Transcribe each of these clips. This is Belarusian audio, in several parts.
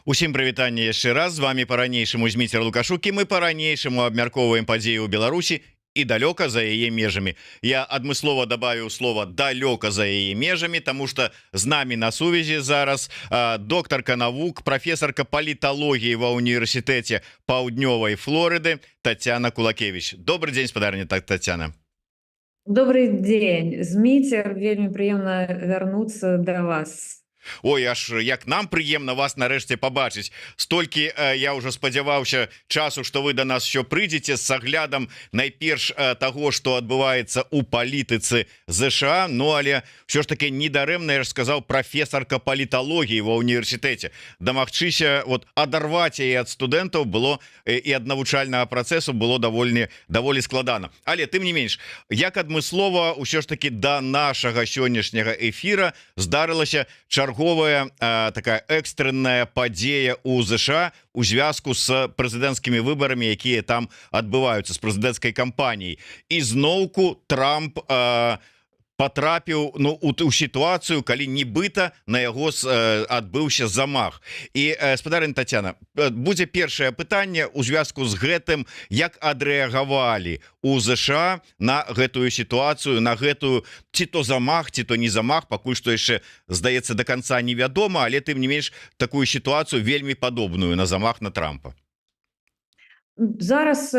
Усім прывітанне яшчэ раз, з вами по-ранейшаму Зміцер Лукашук, і мы по-ранейшаму абмяркоўваем падзеі ў Беларусі і далёка за яе межамі. Я адмыслова добавіў слова далёка за яе межамі, тому что з намі на сувязі зараз доктарка навук, прафесарка паліталогіі ва універсітэце Паўднёвай Флорыды Тацяна Кулакевич. Добрый дзень, спадарня Тацяна. Добрый день, Зміцер, вельмі прыемна вярнуцца да вас. Ой, аж як нам прыемна вас нарэшце побачыць. Столькі я ўжо спадзяваўся часу, што вы да нас еще прыйдзеце з аглядам найперш таго, што адбываецца ў палітыцы ЗША. Ну але ўсё ж таки недарэмна, я ж сказаў, прафесарка паліталогіі ва універсітэце. Дамагчыся вот адарваць яе ад студэнтаў было і ад навучальнага працэсу было даволі складана. Але тым не менш, як адмыслова ўсё ж таки да нашага сённяшняга эфіра здарылася чарговая такая экстренная падзея у ЗША у звязку с прэзідэнцкімі выбарамі, якія там адбываюцца, з прэзідэнцкай кампаніяй. І зноўку Трамп потрапіў у сітуацыю, калі нібыта на яго адбыўся замах. І спадарня Тацяна, будзе першае пытанне у звязку з гэтым, як адрэагавалі у ЗША на гэтую сітуацыю, на гэтую ці то замах, ці то не замах, пакуль што яшчэ здаецца до конца невядома, але тым не менш такую сітуацыю вельмі падобную на замах на Трампа. Зараз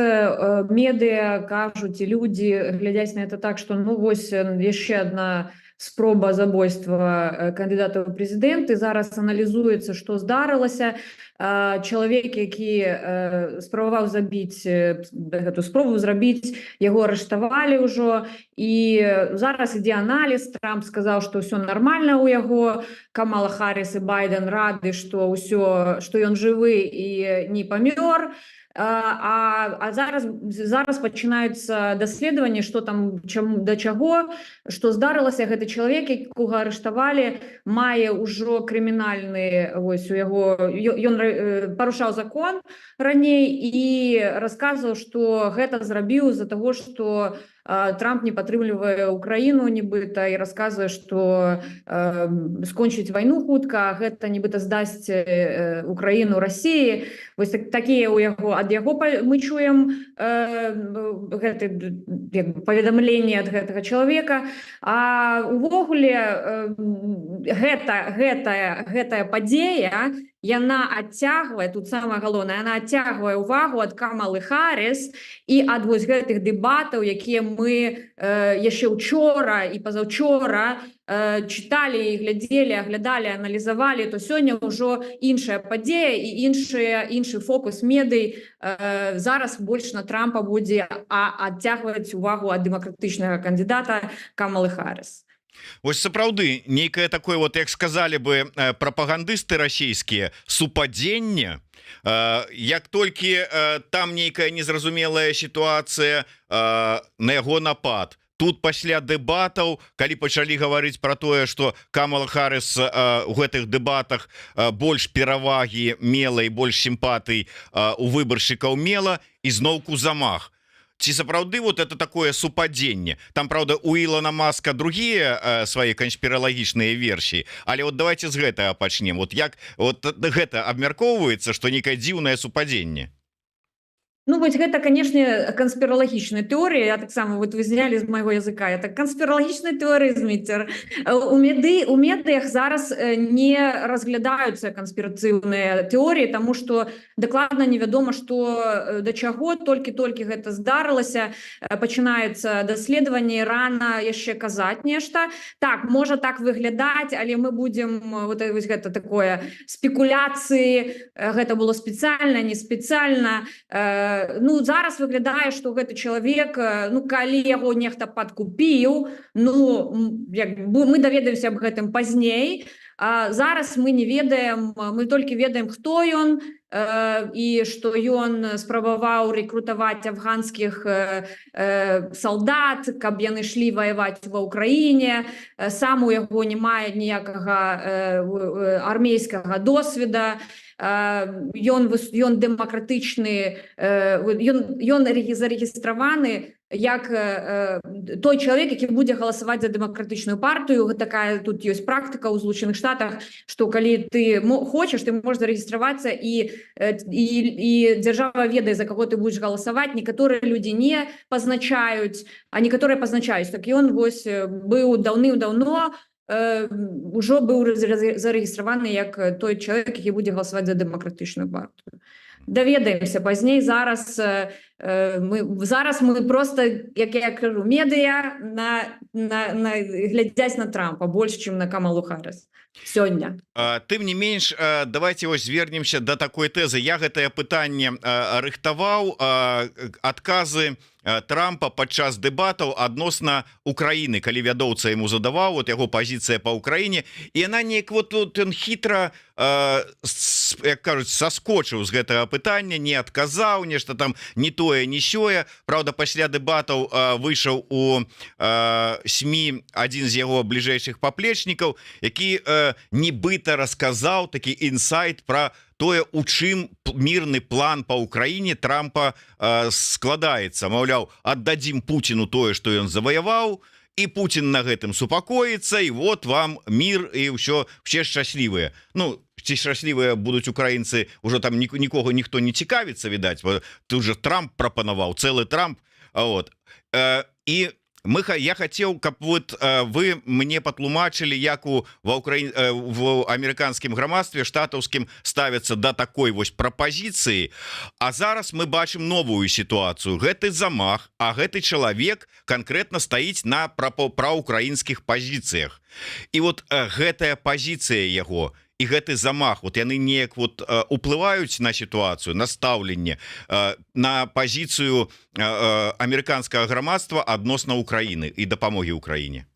медыа кажуць, і людзі глядяць на это так, што ну вось яшчэ одна спроба забойства кандыдата ў прэзідэнты. Зараз аналізуецца, што здарылася. Чалавек, які спрабаваў забіць гэту спробу зрабіць, яго арыштавалі ўжо, і зараз ідзе аналіз. Трамп сказаў, што ўсё нармальна ў яго. Камала Харріс і Байден рады, што ён жывы і не памёр. А зараз пачынаюцца даследаванні, што там да чаго, што здарылася. Гэты чалавек, якога арыштавалі, мае ўжо крымінальны, вось у яго, ён парушаў закон раней і расказваў, што гэта зрабіў з-за таго, што Трамп не падтрымлівае Украіну нібыта, і расказвае, што скончыць вайну хутка, гэта нібыта здасць Украіну Расіі. Вось такія у яго, ад яго мы чуем паведамленне ад гэтага чалавека. А увогуле гэтая падзея, яна адцягвае, тут самае галоўнае, яна адцягвае ўвагу ад Камалы Харріс і ад вось гэтых дэбатаў, якія мы яшчэ учора і пазаўчора чыталі і глядзелі, аглядалі, аналізавалі. То сёння ўжо іншая падзея і іншы фокус медый. Зараз больш на Трампа будзе адцягваць увагу ад дэмакратычнага кандыдата Камалы Харріс. Вось сапраўды нейкае такое, вот як сказали бы прапагандысты расійскія, супадзенне. Як толькі там нейкая незразумелая сітуацыя, на яго напад. Тут пасля дэбатаў, калі пачалі гаварыць пра тое, што Камала Харріс у гэтых дэбатах больш перавагі мела і больш сімпатый у выбаршчыкаў мела, і зноўку замах. Ці сапраўды вот это такое супадзенне? Там, правда, у Ілона Маска другія свае канспіралагічныя версіі, але вот давайте з гэтага пачнем. Вот як вот гэта абмяркоўваецца, што нейкае дзіўнае супадзенне? Ну, вось гэта, канешне, канспіралагічная тэорія. Я таксама, вот вы зняли з майго языка, это канспіралагічная тэорія, Зміцер. У медыях зараз не разглядаюцца канспірацыйныя тэоріі, таму што дакладна невядома, што да чаго, толькі гэта здарылася, пачынаецца даследаванне, рана яшчэ казаць нешта. Так, можа так выглядаць, але мы будзем, вот гэта такое, спекуляцыі, гэта было спецыяльна, не спецыяльна. Ну, зараз выглядае, што гэты чалавек, ну, калі яго нехта падкупіў, ну, мы даведаемся аб гэтым пазней. Зараз мы не ведаем, мы толькі ведаем, хто ён, і што ён спрабаваў рэкрутаваць афганскіх салдат, каб яны шлі ваяваць ва Ўкраіне. Сам у яго не мае ніякага армейскага досведа. Ён дэмакратычны, ён зарэгістраваны як той чалавек, які будзе галасаваць за дэмакратычную партыю. Такая тут ёсць практыка ў Злучаных Штатах, што калі ты хочаш, ты можаш зарэгістравацца і дзяржава ведае, за каго ты будзеш галасаваць. Некаторыя людзі не пазначаюць, а некаторыя пазначаюць. Так ён вось быў даўным-даўно ўжо быў зарэгістраваны як той чалавек, які будзе галасаваць за дэмакратычную партыю. Даведаемся пазней. Зараз мы просто, як я кажу, медыа глядзяць на Трампа больш, чым на Камалу Харріс сёння. Тым не менш, давайте вось звернемся до такой тэзы. Я гэтае пытанне рыхтаваў, адказы Трампа падчас дэбатаў адносна Украіны, калі вядоўца яму задаваў, вот яго пазіцыя па Украіне, і яна неяк вот тут ён хітра, як кажуць, саскочыў з гэтага пытання, не адказаў, нешта там не тое, не сёе. Праўда, пасля дэбатаў выйшаў у СМІ адзін з яго бліжэйшых паплечнікаў, які нібыта расказаў такі інсайт пра тое, у чым мірны план па Украіне Трампа складаецца. Маўляў, аддадзім Пуціну тое, што ён заваяваў, і Путін на гэтым супакоіцца, і вот вам мір, і ўсё шчаслівыя. Ну, ці шчаслівыя будуць украінцы, ужо там нікога ніхто не цікавіцца, відаць, тут же Трамп прапанаваў, цэлы Трамп. Вот. І я хацеў, каб вот вы мне патлумачылі, як в амерыканскім грамадстве штатаўскім ставяцца да такой вось прапазіцыі. А зараз мы бачым новую сітуацыю. Гэты замах, а гэты чалавек канкрэтна стаіць на праўкраінскіх пазіцыях. І вот гэтая пазіцыя яго і гэты замах, вот яны неяк вот уплываюць на сітуацыю, на стаўленне, на пазіцыю амерыканскага грамадства адносна Украіны і дапамогі Украіне.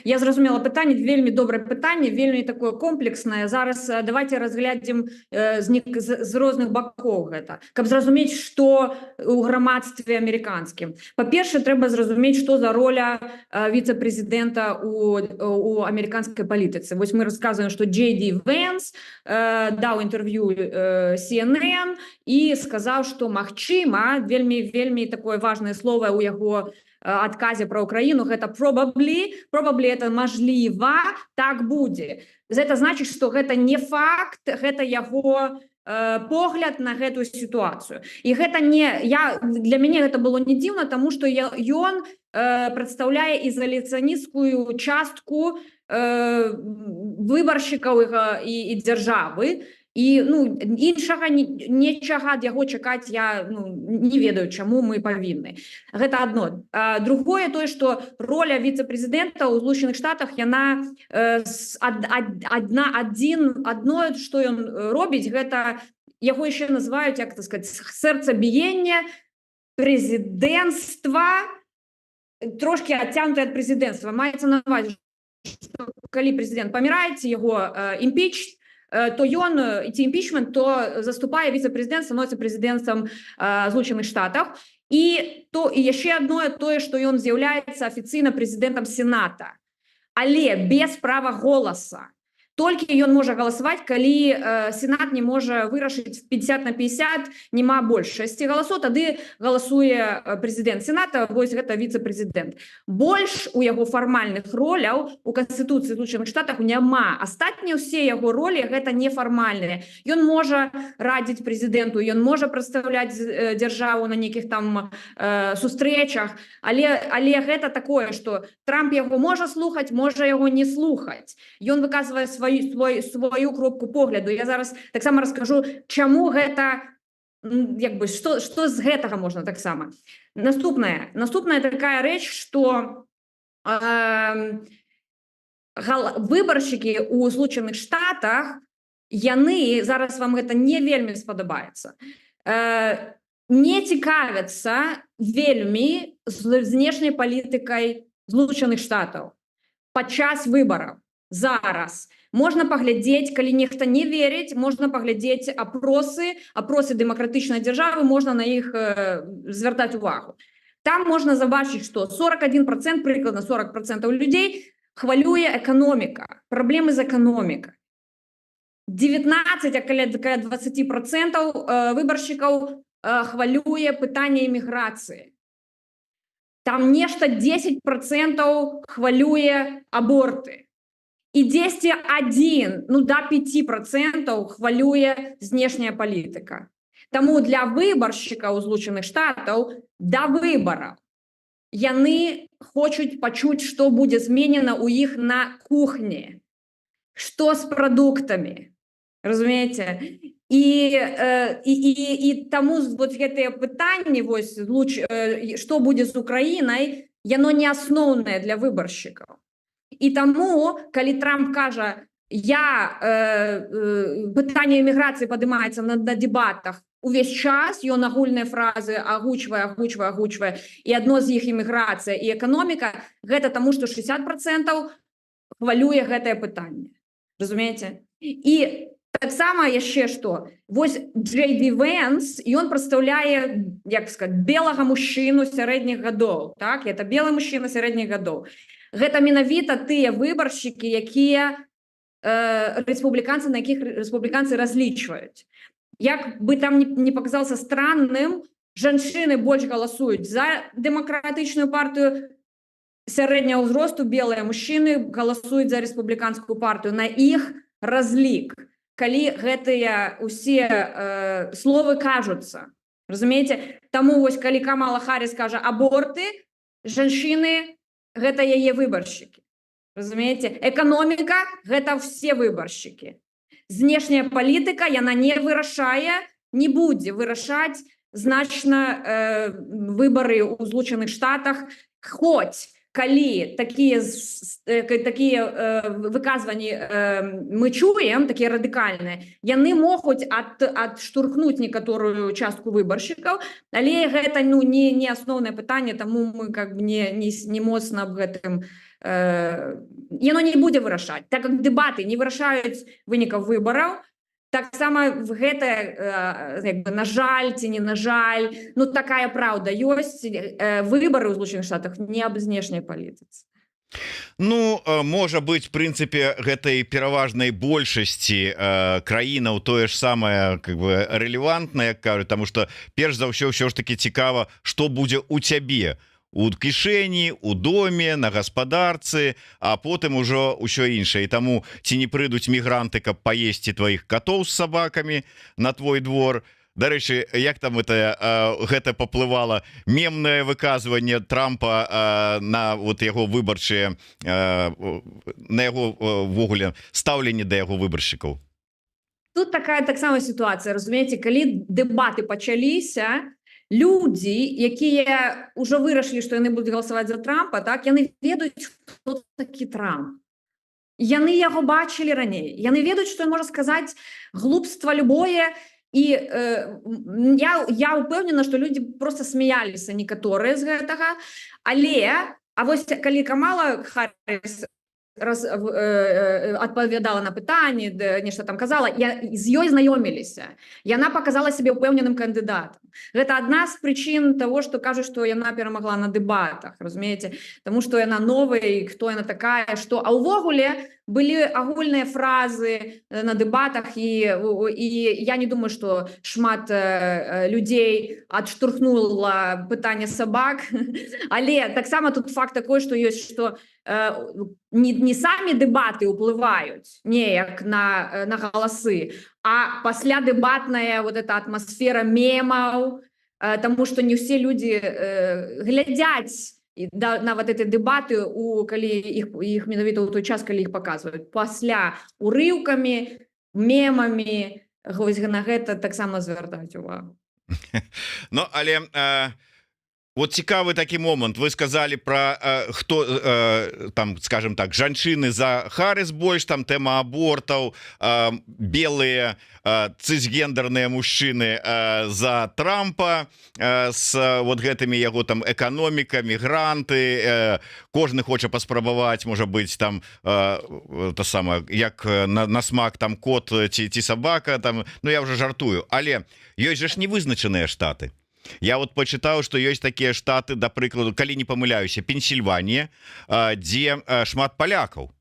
Я зразумела пытанне, вельмі добрае пытанне, вельмі такое комплекснае. Зараз давайте разглядзім з розных бакоў гэта, каб зразумець, што ў грамадстве амерыканскім. Па-першае, трэба зразумець, што за роля віцэ-прэзідэнта у амерыканскай палітыцы. Вось мы расказваем, што Джей Ді Вэнс даў інтэрв'ю CNN і сказаў, што магчыма, вельмі такое важнае слово ў яго адказе пра Украіну, гэта probably это мажліва, так будзе. Гэта значыць, што гэта не факт, гэта яго погляд на гэтую сітуацыю. І гэта для мяне гэта было не дзіўна, таму што ён прадстаўляе ізаляцыянісцкую частку выбаршчыкаў і дзяржавы. І іншага нечага ад яго чакаць я не ведаю, чаму мы павінны. Гэта адно. Другое, тое, што роля віцэ-прэзідэнта ў Злучаных Штатах, яна адно, што ён робіць, гэта яго яшчэ называюць, як так сказаць, сэрцабіенне прэзідэнцтва, трошки адцягнутае ад прэзідэнцтва. Маецца на ўвазе, што калі прэзідэнт памірае, яго імпіч, то ён, ці імпічмент, то заступае віцэ-прэзідэнт, становіцца прэзідэнтам Злучаных Штатах. І яшчэ адно тое, што ён з'яўляецца афіцыйна прэзідэнтам Сената, але без права голаса. Толькі ён можа галасаваць, калі Сенат не можа вырашыць 50/50, няма большасці галасоў, тады галасуе прэзідэнт Сената, вось гэта віцэ-прэзідэнт. Больш у яго фармальных роляў у Канстытуцыі Злучаных Штатах няма. Астатнія ўсе яго ролі гэта нефармальныя. Ён можа радзіць прэзідэнту, ён можа прадстаўляць дзяржаву на нейкіх там сустрэчах, але гэта такое, што Трамп яго можа слухаць, можа яго не слухаць. Ён выказвае сваю кропку погляду. Я зараз таксама раскажу, чаму гэта, што з гэтага можна таксама. Наступная такая рэч, што выбаршчыкі ў Злучаных Штатах, яны, зараз вам гэта не вельмі спадабаецца, не цікавяцца вельмі знешняй палітыкай Злучаных Штатаў падчас выбараў. Зараз можна паглядзець, калі нехта не верыць, можна паглядзець апросы дэмакратычнай дзяржавы, можна на іх звяртаць увагу. Там можна забачыць, што 41%, прыкладна 40% людзей хвалюе эканоміка, праблемы з эканомікай. 19, а каля 20% выбаршчыкаў хвалюе пытанне іміграцыі. там нешта 10% хвалюе аборты. І 10-1, ну до 5% хвалюе знешняя палітыка. Таму для выбаршчыкаў Злучаных Штатаў да выбараў яны хочуць пачуць, што будзе зменена ў іх на кухні, што з прадуктамі, разумееце? І таму вот гэтыя пытанні, вось, што будзе з Украінай, яно не асноўнае для выбаршчыкаў. І таму, калі Трамп кажа, пытанне эміграцыі падымаецца на дэбатах увесь час, ён агульныя фразы агучвае, і адно з іх эміграцыя і эканоміка, гэта таму, што 60% хвалюе гэтае пытанне. Разумееце? І таксама яшчэ што, вось Джей Ді Вэнс, ён прадстаўляе, як сказаць, белага мужчыну сярэдніх гадоў, так? Это белы мужчына сярэдніх гадоў. Гэта менавіта тыя выбаршчыкі, якія рэспубліканцы, на якіх рэспубліканцы разлічваюць. Як бы там не паказалася странным, жанчыны больш галасуюць за дэмакратычную партыю сярэдняга ўзросту, белыя мужчыны галасуюць за рэспубліканскую партыю. На іх разлік, калі гэтыя ўсе словы кажуцца. Разумееце? Таму вось калі Камала Харріс кажа аборты, жанчыны гэта яе выбаршчыкі. Разумееце? Эканоміка гэта все выбаршчыкі. Знешняя палітыка яна не вырашае, не будзе вырашаць значна выбары ў Злучаных Штатах, хоць калі такія выказванні мы чуем, такія радыкальныя, яны могуць адштурхнуць некаторую частку выбаршчыкаў, але гэта не асноўнае пытанне, таму мы не моцна аб гэтым, яно не будзе вырашаць. Так як дэбаты не вырашаюць вынікаў выбараў, таксама гэта, на жаль ці не на жаль, ну такая праўда ёсць, выбары ў Злучаных Штатах не аб знешняй палітыцы. Ну, можа быць, в прынцыпе, гэтай пераважнай большасці краінаў тое ж самае рэлевантна, як кажуць, таму што перш за ўсё ж таки цікава, што будзе ў цябе, у кішэні, у доме, на гаспадарцы, а потым ужо ўсё іншае. І таму ці не прыйдуць мігранты, каб паесці тваіх катоў з сабакамі на твой двор. Дарэчы, як там гэта паплывала мемнае выказванне Трампа на вот яго выбарчыя, на яго ввогуле стаўленне да яго выбаршчыкаў? Тут такая таксама сітуацыя, разумееце, калі дэбаты пачаліся, людзі, якія ўжо вырашылі, што яны будуць галасаваць за Трампа, так, яны ведаюць, хто такі Трамп. Яны яго бачылі раней. Яны ведаюць, што ён можа сказаць глупства любое, і я ўпэўнена, што людзі проста смяяліся некаторыя з гэтага, але, а вось калі Камала Харріс адпавядала на пытанні, нешта там казала, з ёй знаёміліся. Яна паказала сябе ўпэўненым кандыдатам. Гэта адна з прычын того, што кажуць, што яна перамагла на дэбатах, разумееце? Таму што яна новая, і хто яна такая, што... А ўвогуле былі агульныя фразы на дэбатах, і я не думаю, што шмат людзей адштурхнула пытанне сабак, але таксама тут факт такой, што ёсць, што не самі дэбаты ўплываюць неяк на галасы, а пасля дэбатная вот эта атмасфера мемаў, таму што не ўсе людзі глядзяць на вот эти дэбаты, калі іх менавіта ў той час, калі іх паказваюць. Пасля урыўкамі, мемамі, на гэта таксама звяртаюць увагу. Ну, але... Вот цікавы такі момант. Вы сказали про хто там, скажем так, жанчыны за Харріс больш, там тэма абортаў, белыя цисгендерныя мужчыны за Трампа с вот гэтымі яго там эканоміка, мігранты, кожны хоча паспрабаваць, можа быць там то самае, як на смак там кот ці сабака там, ну я уже жартую, але ёсць жа ж невызначаныя штаты. Я вот почитаў, што ёсць такія штаты, да прыкладу, калі не памыляюся, Пенсільванія, дзе шмат палякаў.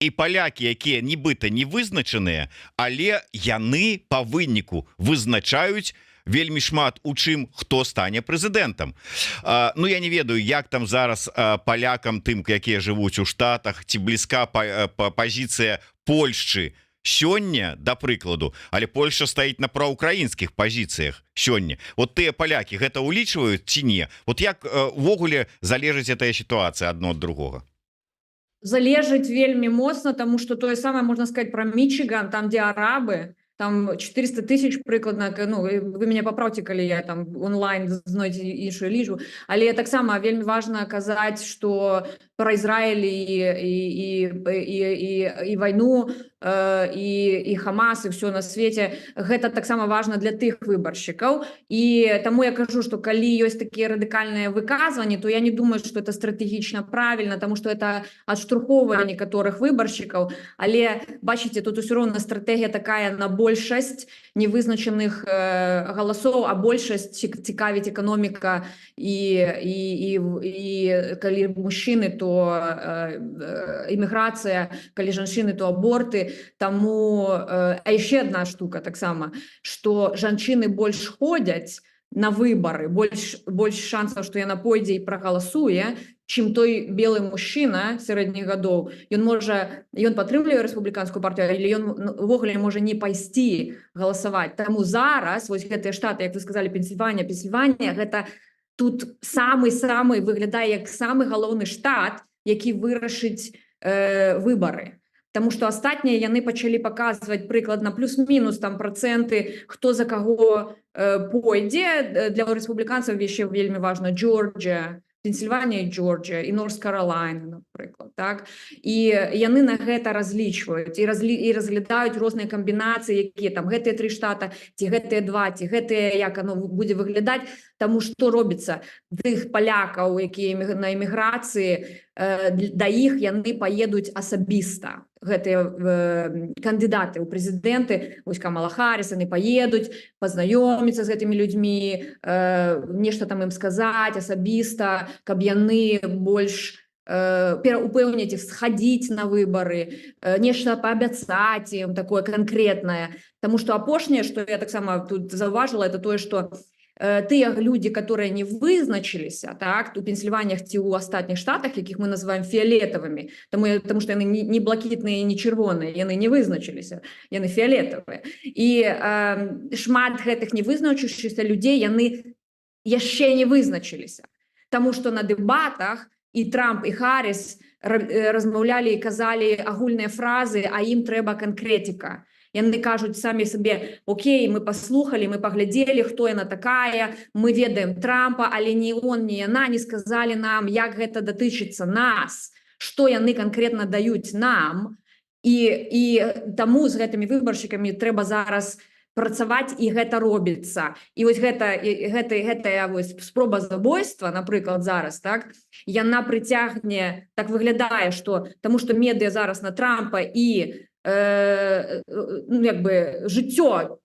І палякі, якія нібыта не вызначаныя, але яны па выніку вызначаюць вельмі шмат у чым хто стане прэзідэнтам. Ну я не ведаю як там зараз палякам тым якія жывуць у Штатах ці блізка пазіцыя Польшчы сёння да прыкладу, але Польша стаіць на праўкраінскіх пазіцыях сёння. Вот тыя палякі гэта улічваюць ці не? Вот як увогуле залежыць гэтая сітуацыя адно ад другога? Залежыць вельмі моцна, тому что тое самае можна сказаць про Мічиган, там дзе арабы, там 400 тысяч прыкладна, ну вы мяне папраўце, калі я там онлайн знойдзе іншую лічбу, але таксама вельмі важна казаць, што про Ізраіль і вайну і Хамас і все на свеце, гэта таксама важна для тых выбаршчыкаў. І таму я кажу, што калі ёсць такія радыкальныя выказванні, то я не думаю, што это стратэгічна правільна, тому што это адштурхоўванне некаторых выбаршчыкаў, але бачыце, тут усё роўна стратэгія такая на большасць невызначаных галасоў, а большасць цікавіць эканоміка і калі мужчыны, то іміграцыя, калі жанчыны, то аборты. Таму яшчэ одна штука таксама, што жанчыны больш ходзяць на выбары, больш шансаў, што яна пойдзе і прагаласуе, чым той белы мужчына сярэдніх гадоў. Ён падтрымлівае рэспубліканскую партыю, але ён увогуле можа не пайсці галасаваць. Таму зараз вось гэтыя штаты, як вы сказалі, Пенсільванія, гэта тут самы выглядае як самы галоўны штат, які вырашыць выбары. Таму што астатнія яны пачалі паказваць прыкладна плюс-мінус там працэнты, хто за каго пойдзе. Для рэспубліканцаў яшчэ вельмі важна Джорджія, Пенсільванія і Джорджія, і Норс-Каралайна, напрыклад, так? І яны на гэта разлічваюць і разглядаюць розныя камбінацыі, якія там гэтыя 3 штата, ці гэтыя 2, ці гэтыя, як оно будзе выглядаць. Таму што робіцца? Тых палякаў, якія на эміграцыі, да іх яны паедуць асабіста. Гэтыя кандыдаты ў прэзідэнты, вось Камала Харріс, яны паедуць, пазнаёміцца з гэтымі людзьмі, нешта там ім сказаць асабіста, каб яны больш упэўніць іх схадзіць на выбары, нешта паабяцаць ім такое канкрэтнае. Таму што апошняе, што я таксама тут заўважыла, это тое, што тыя людзі, которые не вызначыліся, так, у Пенсільваніях ці ў астатніх штатах, якіх мы называем фіолетавымі, таму што яны не блакітныя, не чырвоныя, яны не вызначыліся, яны фіолетавыя. І шмат гэтых не вызначыўшыся людзей, яны яшчэ не вызначыліся. Таму што на дэбатах і Трамп, і Харріс размаўлялі і казалі агульныя фразы, а ім трэба канкрэтика. Яны кажуць самі сабе: окей, мы паслухалі, мы паглядзелі, хто яна такая, мы ведаем Трампа, але ні он, ні яна не сказалі нам, як гэта датычыцца нас, што яны канкрэтна даюць нам. І таму з гэтымі выбаршчыкамі трэба зараз працаваць, і гэта робіцца. І вось гэтая спроба забойства, напрыклад, зараз, так, яна прыцягне, так выглядае, што таму што медыа зараз на Трампа і жыццё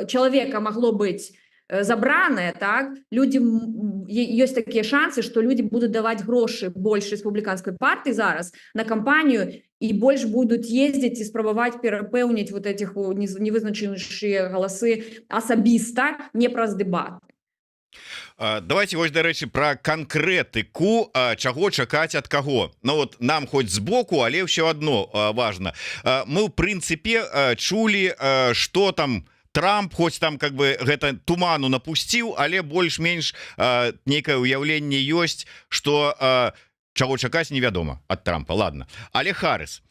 чалавека магло быць забранае, так, людзям ёсць такія шансы, што людзі будуць даваць грошы больш рэспубліканскай партыі зараз на кампанію і больш будуць ездзіць і спрабаваць перапэўніць вот этих невызначаныя галасы асабіста, не праз дэбаты. Давайте вось, дарэчы, пра канкрэтыку, чаго чакаць ад каго. Ну вот нам хоць збоку, але ўсё адно важна. Мы ў прынцыпе чулі, што там Трамп хоць там как бы гэта туману напусціў, але больш-менш нейкае ўяўленне ёсць, што чаго чакаць невядома ад Трампа. Ладно. Але Харріс,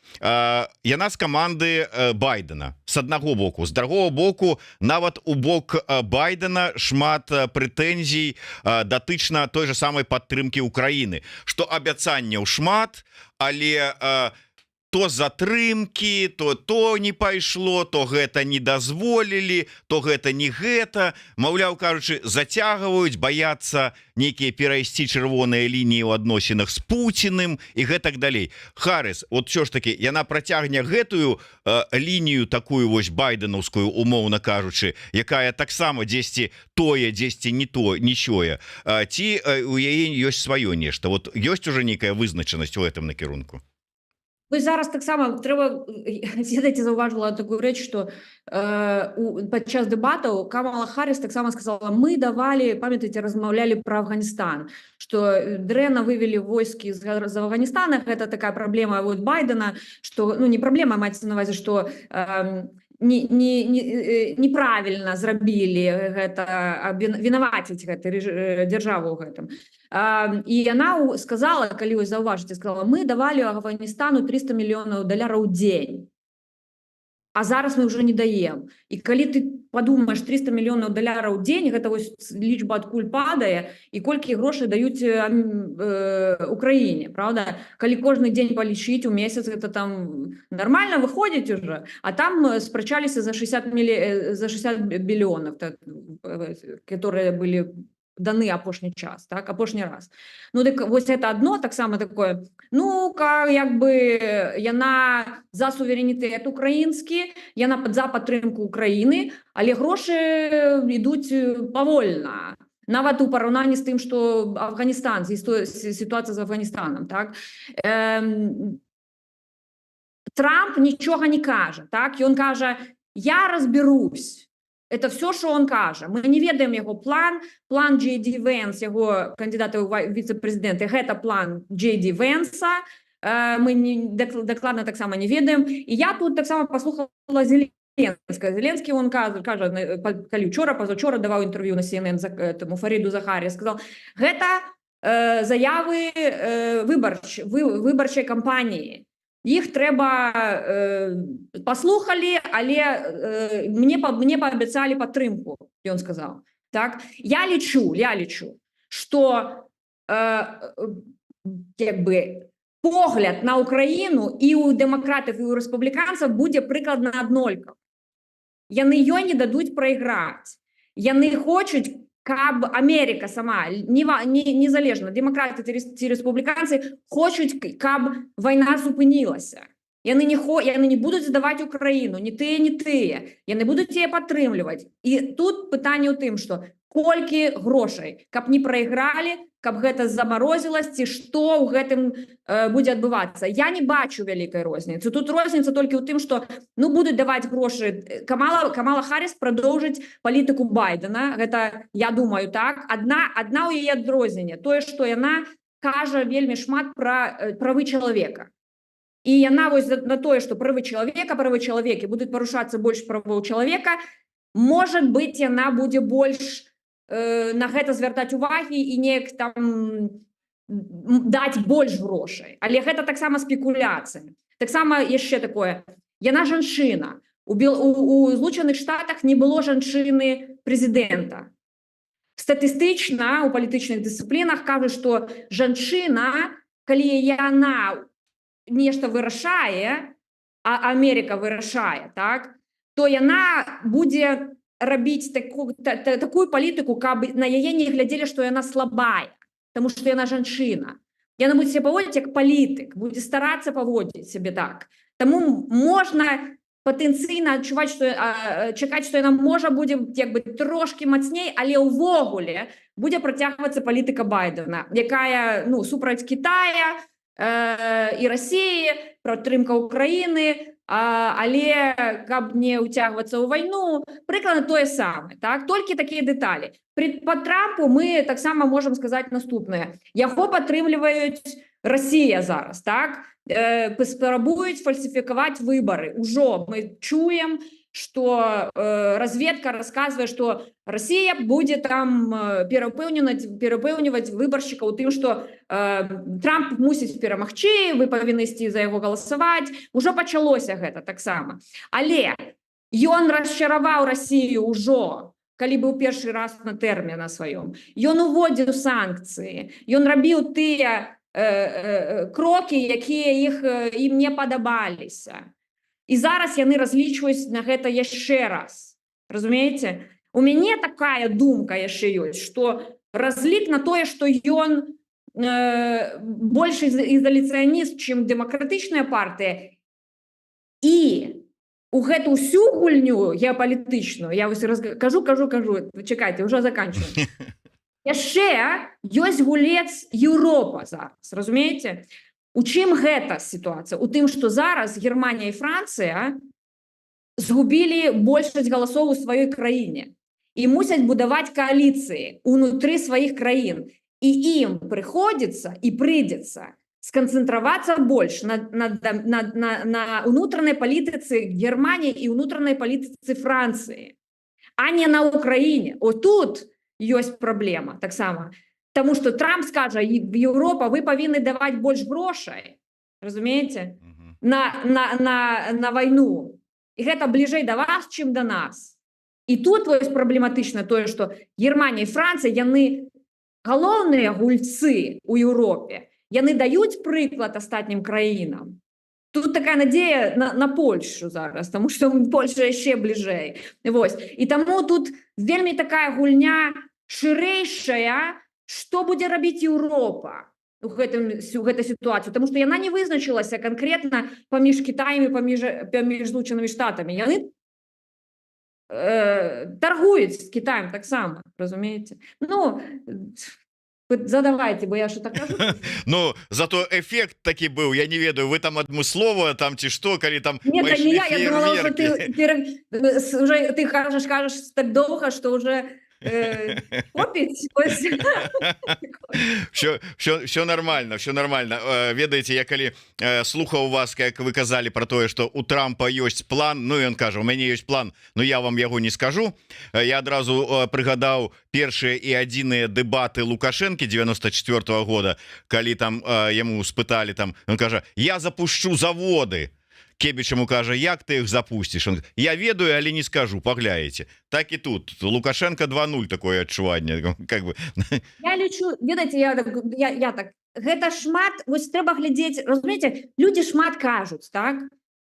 яна з каманды Байдена з аднаго боку, з другого боку нават у бок Байдена шмат прэтэнзій датычна той же самой падтрымкі Украіны, што абяцанняў шмат, але то затрымкі, то не пайшло, то гэта не дазволілі, то гэта не гэта, маўляў кажучы, зацягваюць, баяцца нейкія перайсці чырвоныя лініі ў адносінах з Пуціным і гэтак далей. Харріс, вот ўсё ж таки яна працягне гэтую лінію такую вось байденаўскую, умоўна кажучы, якая таксама дзесьці тое, дзесьці не то, нічое, ці у яе ёсць сваё нешта. Вот ёсць уже нейкая вызначанасць у гэтым накірунку? Ви зараз так само треба, я зауважила таку річ, що під час дебату Камала Харріс так само сказала, ми давали, пам'ятаєте, розмовляли про Афганістан, що дрена вивели войски з Афганістана, це така проблема вот Байдена, що, ну не проблема, мається на увазі, що неправильно зрабілі гэта, вінаваціць гэту дзяржаву ў гэтым. І яна сказала, калі вы заўважыце, сказала, мы давалі Афганістану 300 мільёнаў даляраў у дзень, а зараз мы ўжо не даем. І калі ты падумаеш 300 мільёнаў даляраў у дзень, гэта вось лічба адкуль падае, і колькі грошай даюць Украіне, правда? Калі кожны дзень палічыць у месяц, гэта там нормально выходзіць уже, а там спрачаліся за 60 мільёнаў, которые были даны апошні час, так, апошні раз. Ну, так вось это одно, так само такое, ну, як бы яна за суверэнітэт украінскі, яна за падтрымку Украіны, але грошы ідуць павольна. Нават у параўнанні з тым, што Афганістан, сітуацыя з Афганістанам, так. Трамп нічога не кажа, так, ён кажа, я разберусь. Это все, что он кажа. Мы не ведаем его план Джей Ді Венс, его кандидата ў віцэ-прэзідэнты, гэта план Джей Ді Венса, мы дакладна таксама не ведаем. І я тут таксама паслухала Зеленскага. Зеленскі, он кажа, калі учора, пазаўчора даваў інтэрв'ю на CNN этому Фаріду Захарі, сказал, гэта заявы выбарчай кампаніі. Іх трэба паслухалі, але мне паабяцалі падтрымку, ён сказаў. Так? Я лічу, што погляд на Украіну і ў дэмакратаў, і ў рэспубліканцаў будзе прыкладна аднолькавы. Яны ёй не дадуць прайграць. Яны хочуць, каб Америка сама, незалежна, демократы ці рэспубліканцы хочуць, каб вайна зупынілася. Яны не будуць здаваць Украіну, ні тыя. Яны будуць яе падтрымліваць. І тут пытанне ў тым, што колькі грошай, каб не прайгралі, каб гэта замарозілася, ці што ў гэтым будзе адбывацца. Я не бачу вялікай розніцы. Тут розніца толькі ў тым, што будуць даваць грошы. Камала Харріс прадоўжыць палітыку Байдена. Гэта, я думаю, так. Адна ў яе адрозненне. Тое, што яна кажа вельмі шмат пра правы чалавека. І яна вось на тое, што правы чалавекі будуць парушацца больш правоў чалавека, можа быць, яна будзе больш на гэта звяртаць увагі і неяк там даць больш грошай. Але гэта таксама спекуляцыя. Таксама яшчэ такое. Яна жанчына. У Злучаных Штатах не было жанчыны прэзідэнта. Статыстычна у палітычных дысцыплінах кажуць, што жанчына, калі яна нешта вырашае, а Америка вырашае, так, то яна будзе рабіць такую палітыку, каб на яе не глядзелі, што яна слабая, таму што яна жанчына. Яна будзе сябе паводзіць як палітык, будзе старацца паводзіць сябе так. Таму можна патэнцыйна адчуваць, чакаць, што яна можа будзе трошкі мацней, але ўвогуле будзе працягвацца палітыка Байдена, якая супраць Китая і Расіі, падтрымка Украіны, але каб не ўцягвацца ў вайну, прыкладна тое самае, так? Толькі такія дэталі. Па Трампу мы таксама можам сказаць наступнае. Яго падтрымліваюць Расія зараз, так? Спрабуюць фальсіфікаваць выбары. Ужо мы чуем, што разведка расказвае, што Расія будзе там перапэўніваць выбаршчыкаў тым, што Трамп мусіць перамагчы, вы павінны ісці за яго галасаваць. Ужо пачалося гэта таксама. Але ён расчараваў Расію ўжо, калі быў першы раз на тэрміне сваём. Ён уводзіў санкцыі, ён рабіў тыя крокі, якія ім не падабаліся. І зараз яны разлічваюць на гэта яшчэ раз. Разумееце? У мяне такая думка яшчэ ёсць, што разлік на тое, што ён больш ізаляцыяніст, чым дэмакратычная партыя, і у гэту ўсю гульню геапалітычную, я вось кажу, чакайце, ўжо заканчваем. Яшчэ ёсць гулец Еўропа зараз, разумееце? У чым гэта сітуацыя? У тым, што зараз Германія і Францыя згубілі большасць галасоў у сваёй краіне і мусяць будаваць кааліцыі ўнутры сваіх краін. І ім прыходзіцца і прыйдзецца сканцэнтравацца больш на ўнутранай палітыцы Германіі і ўнутранай палітыцы Францыі, а не на Украіне. О, тут ёсць праблема таксама. Таму што Трамп скажа: Еўропа, вы павінны даваць больш грошай, разумееце, на вайну. І гэта бліжэй да вас, чым да нас. І тут вось праблематычна тое, што Германія і Францыя, яны галоўныя гульцы ў Еўропе. Яны даюць прыклад астатнім краінам. Тут такая надзея на Польшу зараз, таму што Польша яшчэ бліжэй. Вось. І таму тут вельмі такая гульня шырэйшая, што будзе рабіць Еўропа у гэтай сітуацыі, тому што яна не вызначылася канкрэтна паміж Кітаем і паміж Злучанымі Штатамі. Яны торгуюць з Кітаем таксама, разумееце? Ну, задавайте, бо я що так кажу. Ну, зато эффект такі быў, я не ведаю, вы там адмыслова там ці што, калі там Нет, пайшлі не я думала, що ти кажеш так довго, що вже попіць. Все нормально, все нормально. Ведаеце, я калі слухаў вас, як вы казалі про тое, што у Трампа ёсць план, ну і ён кажа: у мяне ёсць план, но я вам яго не скажу. Я адразу прыгадаў першыя і адзіныя дэбаты Лукашэнкі 94-го года, калі там яму спыталі, там ён кажа: я запушчу заводы. Кебіч ему кажа: як ты их запустишь? Он: я ведаю, але не скажу, паглядаеце. Так і тут Лукашенко 2:0 такое адчуванне, как бы. Я лічу, ведаеце, я так, гэта шмат, вось трэба глядзець, разумееце, люди шмат кажуць, так?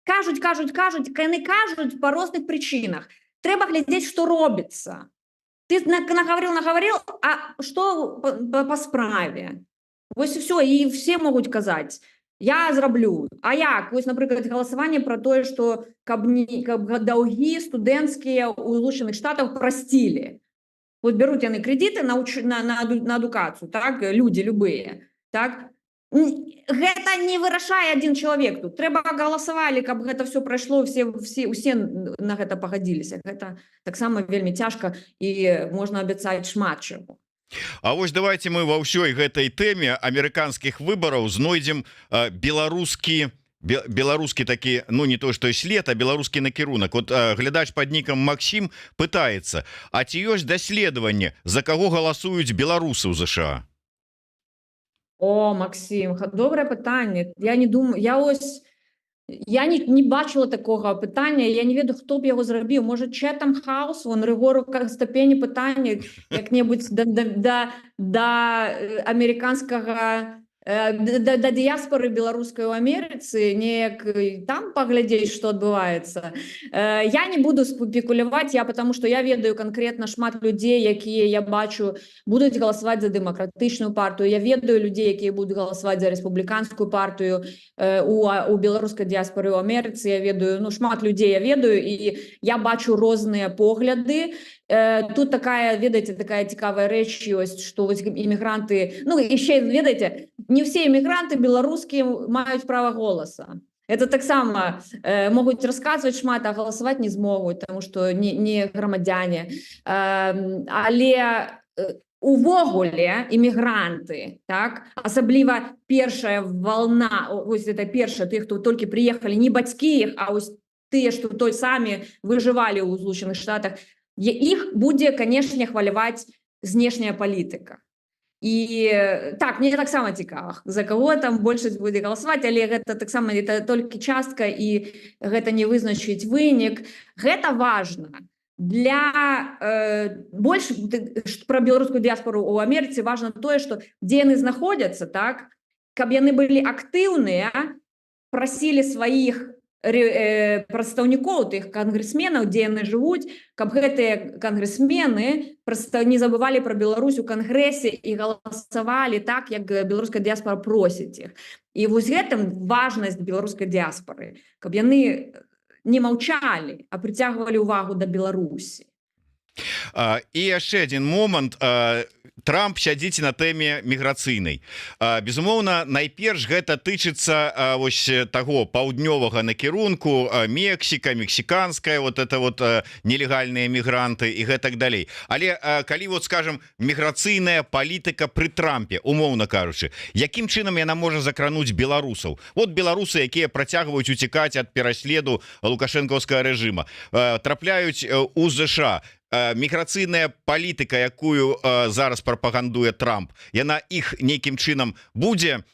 Кажуць, яны кажуць по розных причинах. Трэба глядзець, што робіцца. Ты наговорил, а што по справе? Вось і все, і все могуць казаць: я зраблю. А як? Вось, напрыклад, галасаванне про тое, што каб даўгі студэнцкія ў Злучаных Штатах прасцілі. Вот бяруць яны крэдіты на адукацыю, так, людзі любыя, так? Гэта не вырашае адзін чалавек тут. Трэба галасавалі, каб гэта все прайшло, усе на гэта пагадзіліся. Гэта таксама вельмі цяжка і можна абяцаць шмат чаго. А вось давайте мы ва ўсёй гэтай тэме амерыканскіх выбараў знойдзем беларускі такі, ну не то што след, а беларускі накірунак. Вот глядач пад нікам Максім пытаецца: а ці ёсць даследаванне, за каго галасуюць беларусы ў ЗША? О, Максим, добрае пытанне. Я не бачила такого пытання, я не ведаю, хто б яго зрабіў. Можа, Чэтам Хаус, вон Рыгору ступені пытання як-небудзь да амерыканскага, да дыяспоры беларускай у Амерыцы, неяк там паглядзець, што адбываецца. Я не буду спекуляваць, потому что я ведаю канкрэтна шмат людзей, якія, я бачу, будуць галасаваць за дэмакратычную партыю. Я ведаю людзей, якія будуць галасаваць за рэспубліканскую партыю у беларускай дыяспоры у Амерыцы. Я ведаю, ну, шмат людзей я ведаю, і я бачу розныя погляды. Тут такая, ведаеце, такая цікавая рэч ёсць, што вось іммігранты, ну, яшчэ, ведаеце, не все іммігранты беларускія маюць права голаса. Это таксама могуць расказваць шмат, а галасаваць не змогуць, таму што не грамадзяне. Але увогуле іммігранты, так, асабліва першая волна, вось это першая, тых, хто толькі прыехалі, не бацькі іх, а вось тыя, што той самі выжывалі ў Злучаных Штатах, іх будзе, канешне, хваляваць знешняя палітыка. І так, мне таксама цікава, за каго там большасць будзе галасаваць, але гэта таксама это толькі частка, і гэта не вызначыць вынік. Гэта важна. Больш пра беларускую дыяспору ў Амерыцы важна тое, што дзе яны знаходзяцца, так, каб яны былі актыўныя, прасілі сваіх прадстаўнікоў, тых кангрэсменаў, дзе яны жывуць, каб гэтыя кангрэсмены не забывалі пра Беларусь у кангрэсе і галасавалі так, як беларуская дыяспора просіць іх. І вось гэтым важнасць беларускай дыяспоры, каб яны не маўчалі, а прыцягвалі ўвагу да Беларусі. І яшчэ адзін момант. Трамп сядзіць на тэме міграцыйнай. Безумоўна, найперш гэта тычыцца вось таго паўднёвага накірунку, Мексіка, мексіканская, вот это вот нелегальныя мігранты і гэтак далей. Але калі вот скажем міграцыйная палітыка пры Трампе, умоўна кажучы, якім чынам яна можа закрануць беларусаў? Вот беларусы, якія працягваюць уцікаць ад пераследу лукашэнкаўскага рэжыма, трапляюць у ЗША. Міграцыйная палітыка, якую зараз прапагандуе Трамп, яна іх нейкім чынам будзе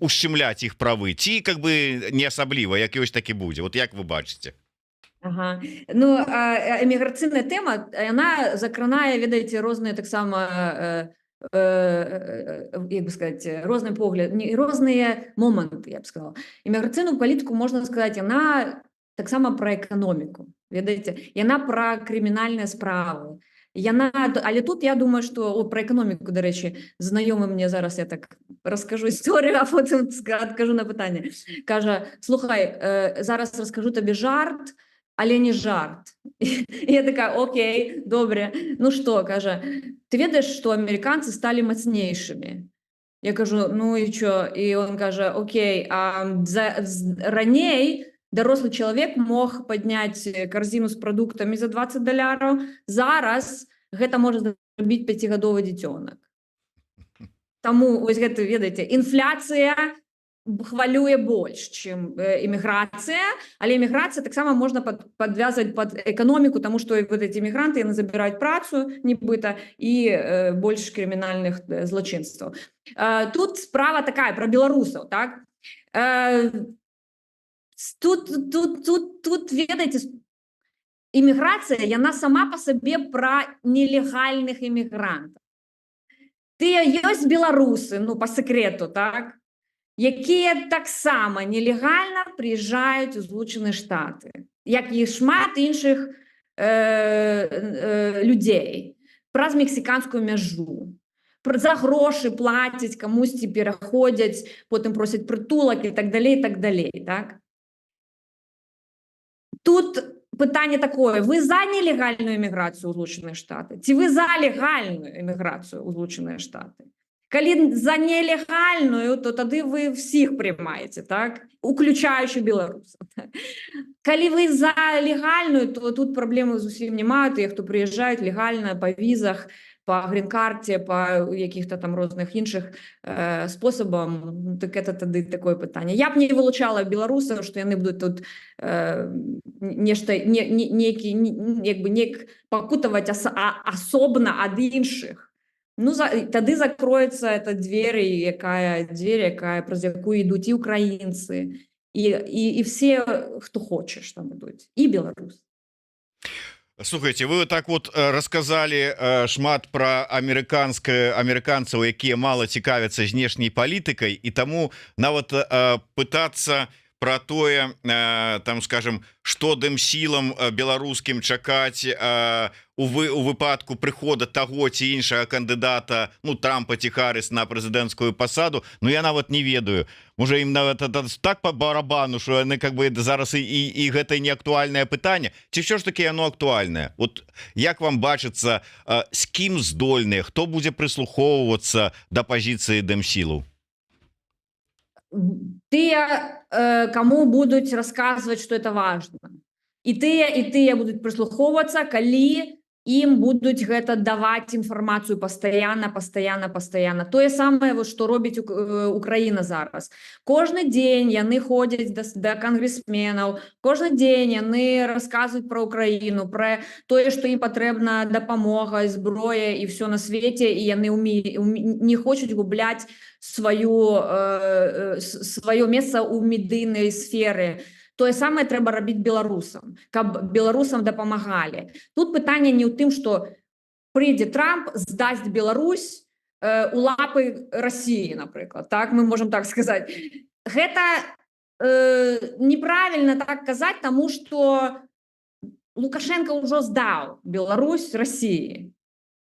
ушчымляць іх правы, ці как бы не асабліва, як ёсць так і будзе? Вот як вы бачыце? Ага. Ну, міграцыйная тэма, яна закранае, ведаеце, розныя таксама як бы сказать, розныя погляды, розныя моманты, я б сказала. Іміграцыйную палітыку, можна сказаць, яна таксама пра эканоміку, ведаеце, яна пра крымінальныя справы. Але тут я думаю, што пра эканоміку, дарэчы, знаёмы мне зараз, я так раскажу історыю, а потым адкажу на пытанне. Кажа: слухай, зараз раскажу табе жарт, але не жарт. І я такая: окей, добре. Ну што, кажа, ты ведаеш, што амерыканцы сталі мацнейшымі? Я кажу: ну і чё? І он кажа: окей, а раней дарослы чалавек мог падняць карзіну з прадуктамі за $20, зараз гэта можа зрабіць 5гадовы дзіцёнак. Таму, вось гэта, ведаеце, інфляцыя хвалюе больш, чым іміграцыя, але іміграцыя таксама можна падвязваць пад эканоміку, таму што вот эти мігранты, яны забіраюць працу, нібыта, і больш крымінальных злачынстваў. Тут справа такая, пра беларусаў, так? Тут, ведаеце, іміграцыя, яна сама па сабе пра нелегальных імігрантаў. Тыя ёсць беларусы, ну, па секрету, так? Якія таксама нелегальна прыязджаюць у Злучаныя Штаты, як і шмат іншых людзей, праз мексіканскую мяжу. За грошы плацяць, камусьці пераходзяць, потым просяць прытулак і так далей, так? Тут пытанне такое: вы за нелегальную эміграцыю ў Злучаныя Штаты? Ці вы за легальную эміграцыю ў Злучаныя Штаты? Калі за нелегальную, то тады вы всіх прымаеце, так? Уключаючы беларусаў. Калі вы за легальную, то тут праблемы зусім няма. Тыя, хто прыязджаюць легальна па візах, па грін-карце, па якіх-то там розных іншых спосабам, так это тады такое пытанне. Я б не вылучала беларусаў, што яны будуць тут нешта, неяк пакутаваць асобна ад іншых. Ну, тады закроецца эта дверь, якая праз якую ідуць і украінцы, і все, хто хочаш, там ідуць, і беларусы. Слухайте, вы так вот рассказали шмат про амерыканцаў, якія мало цікавяцца знешняй палітыкай, і таму нават пытацца про тое, там, скажем, што дэмсілам беларускім чакаць у выпадку прыхода таго ці іншага кандыдата, ну, Трампа ці Харріс на прэзідэнцкую пасаду. Ну, я нават не ведаю. Можа, ім нават так по барабану, што яны как бы зараз і гэта не актуальнае пытанне, ці ўсё ж таки яно актуальнае? Вот як вам бачыцца, з кім здольныя, хто будзе прыслухоўвацца да пазіцыі дэмсілаў? Тыя, кому будуць расказваць, што это важна. І тыя будуць прыслухоўвацца, калі ім будуць гэта даваць інфармацыю пастаянна. Тое самае, што робіць Украіна зараз. Кожны дзень яны ходзяць да кангрэсменаў, кожны дзень яны расказваюць пра Украіну, пра тое, што ім патрэбна дапамога, зброя і ўсё на свеце, і яны не хочуць губляць сваё месца ў медыйнай сферы. Тое самае трэба рабіць беларусам, каб беларусам дапамагалі. Тут пытанне не ў тым, што прыйдзе Трамп, здасць Беларусь у лапы Расіі, напрыклад. Так, мы можам так сказаць. Гэта неправільна так казаць, таму што Лукашенко ўжо здаў Беларусь Расіі.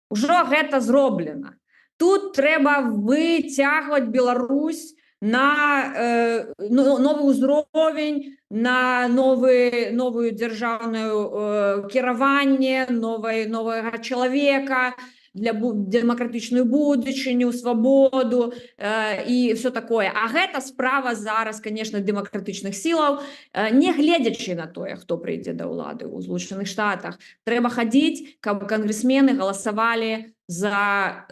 Ужо гэта зроблена. Тут трэба выцягваць Беларусь на новы ўзровень, на новую дзяржаўную кіраванне, новага чалавека, демократичную будучыню, свободу и все такое. А гэта справа зараз, конечно, демократичных силаў, не гледзячы на тое, хто прыйдзе да ўлады ў Злучаных Штатах. Трэба хадзіць, каб кангрэсмены галасавалі за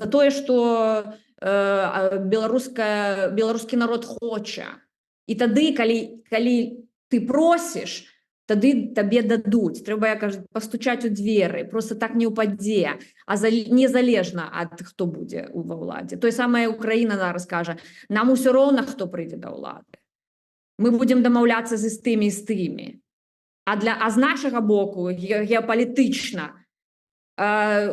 тое, што беларускі народ хоча. І тады, калі ты просіш, тады табе дадуць. Трэба, я кажу, пастучаць у дзверы, просто так не ўпадзе, а незалежна ад хто будзе ва ўладзе. Тое самае Украіна зараз кажа, нам усё роўна, хто прыйдзе да ўлады. Мы будзем дамаўляцца з тымі і з тымі. А з нашага боку геапалітычна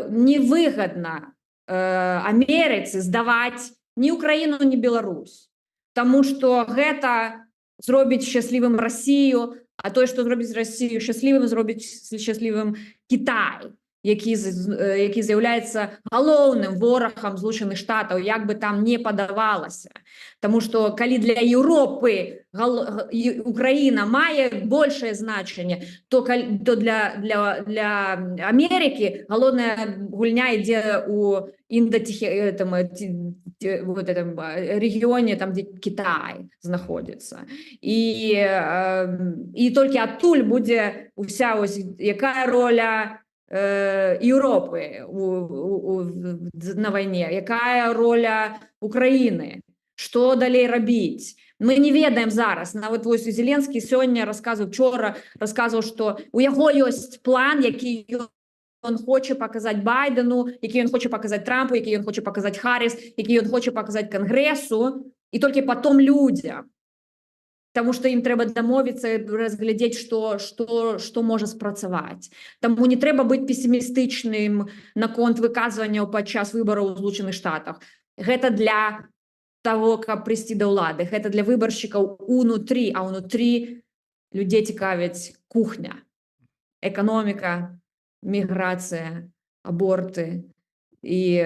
невыгадна Амерыцы здаваць ні Украіну, ні Беларусь. Таму што гэта зробіць шчаслівым Расію, а тое, што зробіць Расію шчаслівым, зробіць шчаслівым Кітай, які з'яўляецца галоўным ворагам Злучаных Штатаў, як бы там не падавалася. Таму што калі для Еўропы Украіна мае большае значэнне, то для Амерыкі галоўная гульня ідзе ў рэгіёне, там, дзе Кітай знаходзіцца. І толькі адтуль будзе уся ось якая роля Европы на войне, якая роля Украины, что далей рабіць. Мы не ведаем зараз. Нават вось Зеленскі сёння вчора расказваў, што у яго ёсць план, які ён хоча паказаць Байдену, які ён хоча паказаць Трампу, які ён хоча паказаць Харріс, які ён хоча паказаць Кангрэсу, і толькі потом людзям. Таму што ім трэба дамовіцца, разглядзець, што можа спрацаваць. Таму не трэба быць песімістычным наконт выказванняў падчас выбараў у Злучаных Штатах. Гэта для того, каб прыйсці да ўлады. Гэта для выбаршчыкаў унутры, а ўнутры людзей цікавіць кухня, эканоміка, міграцыя, аборты і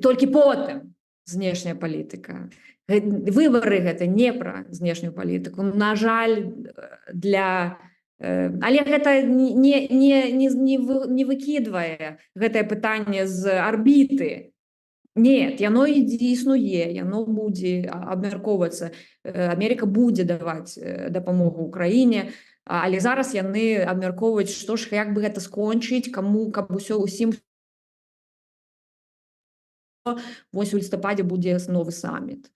толькі потым знешняя палітыка. Выбары гэта не пра знешнюю палітыку. На жаль, але гэта не выкідвае гэтае пытанне з арбіты. Не, яно існуе, яно будзе абмяркоўвацца. Амерыка будзе даваць дапамогу Украіне, але зараз яны абмяркоўваюць, што ж, як бы гэта скончыць, каму, каб усім. Вось у лістападзе будзе новы саміт.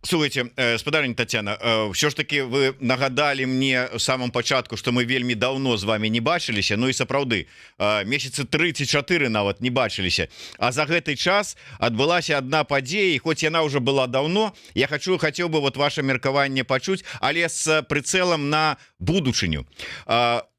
Слухайте, спадарня Тацяна, все ж таки вы нагадали мне в самом пачатку, что мы вельмі давно з вами не бачыліся, ну і сапраўды месяцы 34 нават не бачыліся, а за гэты час адбылася одна падзея, і хоць яна уже была давно, я хацеў бы вот ваше меркаванне пачуць, але с прицелом на будучыню.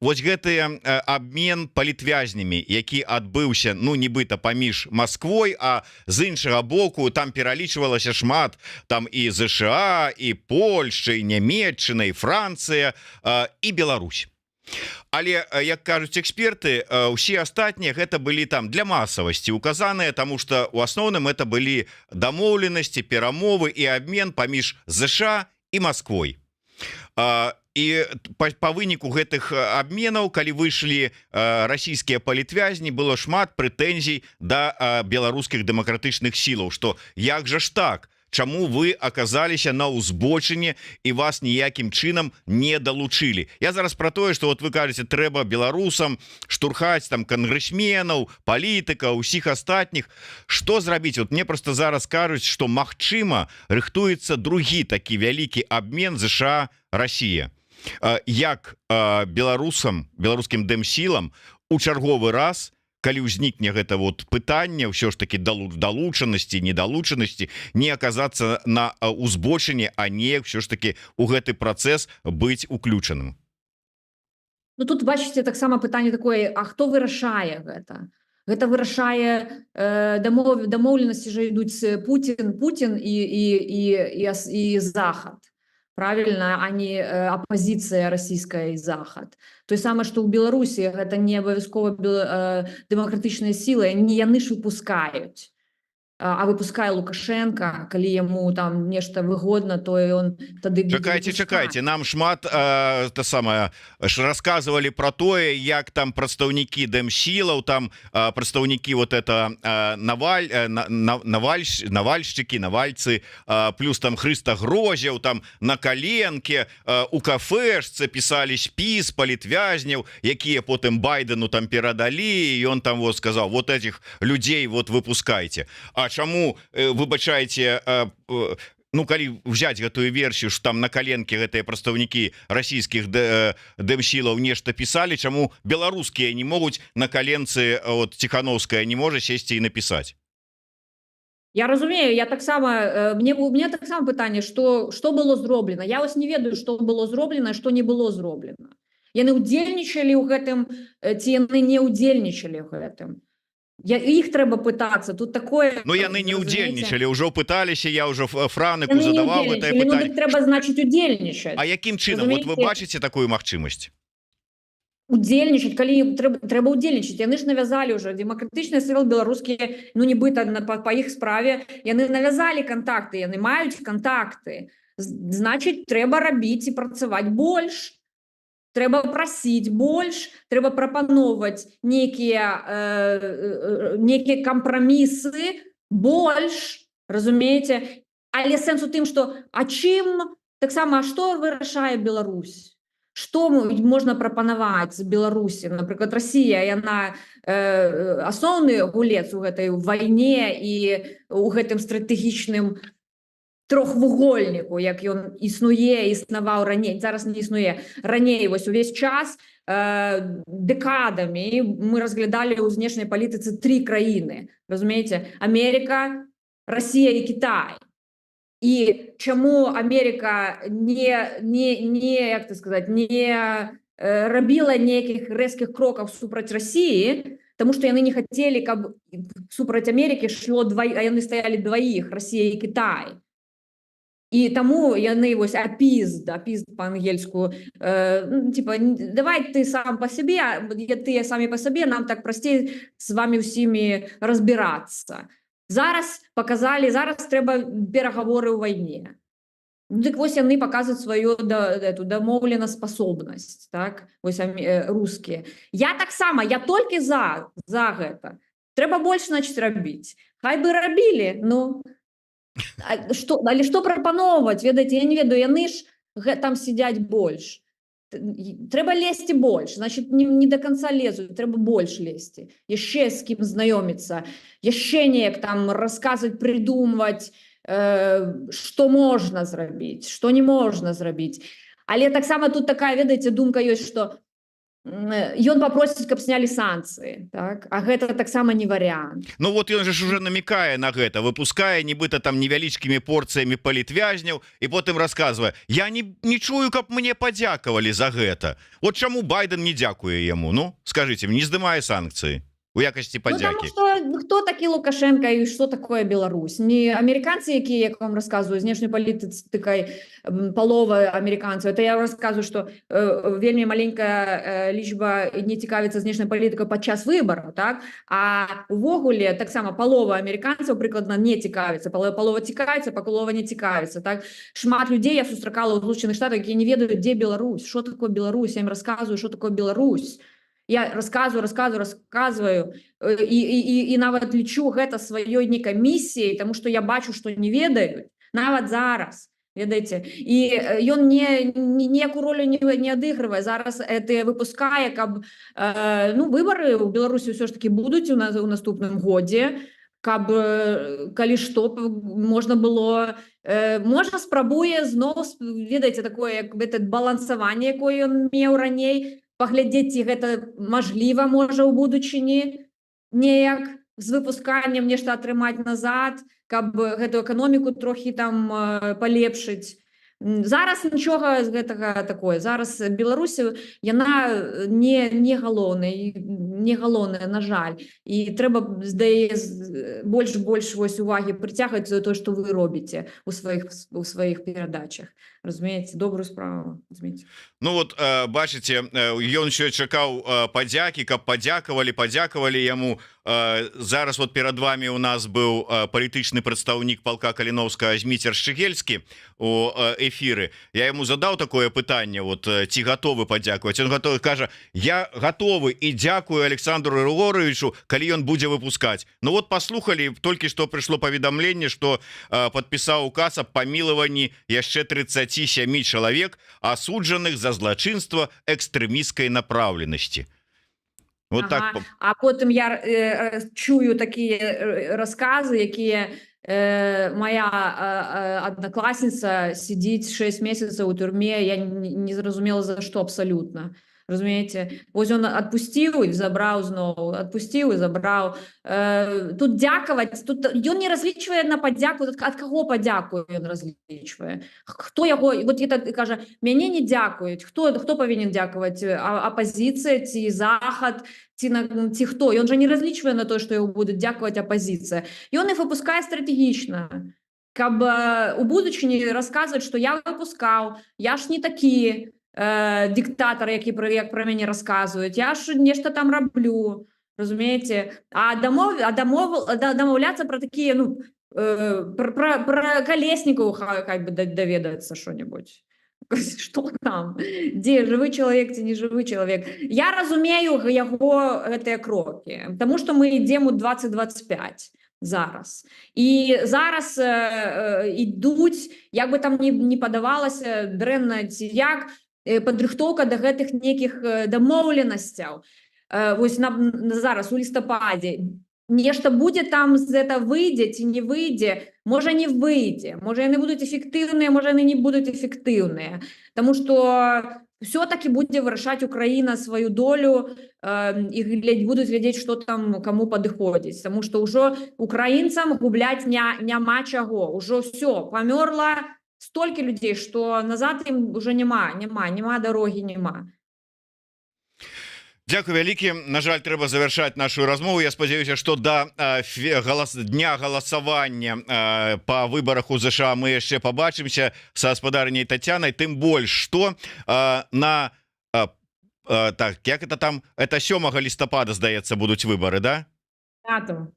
Вось гэты обмен палітвязнямі, які адбыўся, ну нібыта паміж Москвой, а з іншага боку там пералічвалася шмат, там і США, і Польшча, і Нямецчына, і Францыя, і Беларусь. Але, як кажуць эксперты, усе астатнія гэта былі там для масавасці указаныя, таму што у асноўным это былі дамоўленасці, перамовы і абмен паміж США і Москвой. І па выніку гэтых абменаў, калі выйшлі расійскія палітвязні, было шмат прэтэнзій да беларускіх дэмакратычных сілаў, што як жа ж так, чаму вы аказаліся на ўзбочыне і вас ніякім чынам не далучылі. Я зараз пра тое, што вот вы кажаце, трэба беларусам штурхаць там кангрэсменаў, палітыка, усіх астатніх. Што зрабіць? Вот мне просто зараз кажуць, што магчыма рыхтуецца другі такі вялікі абмен США-Расія. Як беларускім дэмсілам у чарговы раз, калі ўзнікне гэта вот пытанне ўсё ж таки далучанасці, недалучанасці, не аказацца на узбочыне, а не ўсё ж таки у гэты працэс быць уключаным. Ну тут бачыце таксама пытанне такое, а хто вырашае гэта? Гэта вырашае дамоўленасці жа ідуць Путін і Захад. Правильно, а не оппозиция российская и Захад. То есть самое, что у Беларуси это не обовязково демократичные силы, яны ж выпускают. а выпускае Лукашенко, калі яму там нешта выгодна, то ён тады чакайце нам шмат та самае рассказывалі про тое, як там прадстаўнікі дэмсілаў, там прадстаўнікі вот это навальшчыкі, навальцы, плюс там Хрыста Грозеў там на каленке у кафешцы пісалі спіс палітвязняў, якія потым Байдену там перадалі, і ён там вот сказаў, вот этих людзей вот выпускайте. А чаму выбачаеце, ну калі взять гэтую версію, что там на каленке гэтыя прадстаўнікі расійскіх дэмсілаў нешта пісалі, чаму беларускія не могуць на каленцы, от Ціхановская не можа сесці і напісаць? Я разумею, я таксама у меня таксама пытанне, что было зроблена. Я вось не ведаю, что было зроблена, что не было зроблена. Яны удзельнічалі ў гэтым ці яны не удзельнічалі ў гэтым. Іх трэба пытацца, тут такое. Ну яны не удзельнічалі, ўжо пыталіся, я ўжо Франыку задаваў гэтае пытанне. Ну, трэба значыць удзельнічаць. А якім чынам вот вы бачыце такую магчымасць? Удзельнічаць, калі трэба удзельнічаць. Яны ж навязалі ўжо дэмакратычныя сілы беларускія, ну нібыта па іх справе, яны навязалі кантакты, яны маюць кантакты. Значыць, трэба рабіць і працаваць больш. Трэба прасіць больш, трэба прапановваць нейкія кампрамісы больш, разумееце? Але сэнс у тым, што таксама, што вырашае Беларусь? Што можна прапанаваць з Беларусі? Напрыклад, Расія, яна асноўны гулец у гэтай вайне і у гэтым стратэгічным трохвугольніку, як ён існаваў раней, зараз не існуе. Раней вось увесь час дэкадамі мы разглядалі ў знешняй палітыцы 3 краіны. Разумееце? Америка, Расія і Кітай. І чаму Америка не рабіла нейкіх рэзкіх крокаў супраць Расіі, тому што яны не хацелі, каб супраць Америки шло яны стаялі дваіх, Расія і Кітай. І таму яны вось апізд па-ангельску, типа, давай ты сам по себе, ты самі по себе, нам так прасцей з вами ўсімі разбірацца. Зараз показалі, зараз трэба перагаворы ў вайне. Дык вось яны паказваюць сваю дамоўленаспасобнасць, так? Вось рускія. Я таксама, я толькі за гэта. Трэба больш, значыць, рабіць. Хай бы рабілі, ну... Але што прапановваць, ведаеце, я не ведаю, яны ж там сядзяць больш. Трэба лезці больш, значит, не до конца лезуць, трэба больш лезці. Яшчэ з кім знаёміцца, яшчэ неяк там расказваць, прыдумваць, што можна зрабіць, што не можна зрабіць. Але таксама тут такая, ведаеце, думка ёсць, што ён попросіць, каб снялі санкцыі, так? А гэта таксама не варыянт. Ну вот ён же ж уже намекае на гэта, выпускае нібыта там невялічкімі порцыямі палітвязняў і потым расказвае: я не чую, каб мне падзякавалі за гэта. Вот чаму Байден не дзякуе яму? Ну, скажыце, не здымае санкцыі у якасці падзякі. Ну, хто такі Лукашенко і што такое Беларусь? Не амерыканцы, якія, як вам расказваю, знешняй палітыцы такая палова амерыканцаў. Это я расказваю, што вельмі маленькая лічба не цікавіцца знешняй палітыкай падчас выбараў, так? А увогуле таксама палова амерыканцаў прыкладна не цікавіцца, палова цікавіцца, палова не цікавіцца, так? Шмат людзей я сустракала ў Злучаных Штатах, якія не ведаюць, дзе Беларусь, што такое Беларусь, я ім расказваю, што такое Беларусь. Я рассказываю і нават лічу гэта сваёй нейкай місіяй, тому што я бачу, што не ведаюць, нават зараз, ведаеце. І ён ніякую ролю не адыгрывае. Зараз это выпускае, каб выбары ў Беларусі ўсё ж таки будуць у наступным годзе, каб, калі што, можна было, можна спрабуе зноў, ведаеце, такое, як балансаванне, якое ён меў раней, паглядзець, ці гэта мажліва можа ў будучыні неяк з выпусканнем нешта атрымаць назад, каб гэту эканоміку трохі там палепшыць. Зараз нічога з гэтага такое. Зараз Беларусь, яна не галоўная, на жаль. І трэба, здаецца, больш увагі прыцягваць за тое, што вы робіце ў сваіх перадачах. разумееце, добрую справу, разумееце. Ну вот бачыце, ён еще чакаў падзякі, каб падзякавалі яму. Зараз вот перад вами у нас быў палітычны прадстаўнік палка Каліновскага Зміцер Шчыгельскі у эфіры. Я ему задаў такое пытанне, вот ці гатовы падзякаваць. Он готовы, кажа: я готовы і дзякую Александру Григорьевичу, калі ён будзе выпускаць. Ну вот послухали, толькі што прыйшло паведамленне, что подпісаў указ аб памілаванні яшчэ 37 чалавек, асуджаных за злачынства экстрэмісцкай направленасці. Вот так. А потым я чую такія расказы, якія моя одноклассница сидит 6 месяцев у турме, я не зразумела за что абсолютно. Разумеете, вось он отпустил и забрал знову, отпустил и забрал. Тут дзякаваць, тут ён не разлічвае на падзяку, ад каго падзяку ён разлічвае. Хто яго, вот это кажа, мяне не дзякуюць. Хто павінен дзякаваць? Апозіцыя ці захад, ці хто? Ён же не разлічвае на то, што яго будуць дзякаваць апозіцыя. Ён іх выпускае стратэгічна, каб у будучыні расказваць, што я выпускаў, я ж не такі диктатор, які про мяне расказваюць, я ж нешта там раблю, разумееце? А дамаўляцца про такія, ну, про Колесникова как бы даведацца что-нибудь. Что там? Дзе жывы чалавек ці не жывы чалавек? Я разумею яго гэтыя крокі, тому што мы ідзем у 2025 зараз. І зараз ідуць, як бы там не падавалася дрэнна ці як, падрыхтоўка да гэтых нейкіх дамоўленасцяў. Вось зараз у лістападзе нешта будзе там, з гэта выйдзе ці не выйдзе, можа не выйдзе, можа яны будуць эфектыўныя, можа яны не будуць эфектыўныя, таму што все-таки будзе вырашаць Украіна сваю долю і будуць глядзець, што там каму падыходзіць, таму што ўжо украінцам губляць няма чаго, ўжо все, памёрла столькі людзей, што назад ім уже няма дарогі, няма. Дзякую вялікі. На жаль, трэба завяршаць нашу размову. Я спадзяюся, што да дня галасавання па выбарах у ЗША мы яшчэ пабачымся са гаспадарняй Тацянай, тым больш што так, як это там, это 7 лістапада, здаецца, будуць выбары, да? 5-го?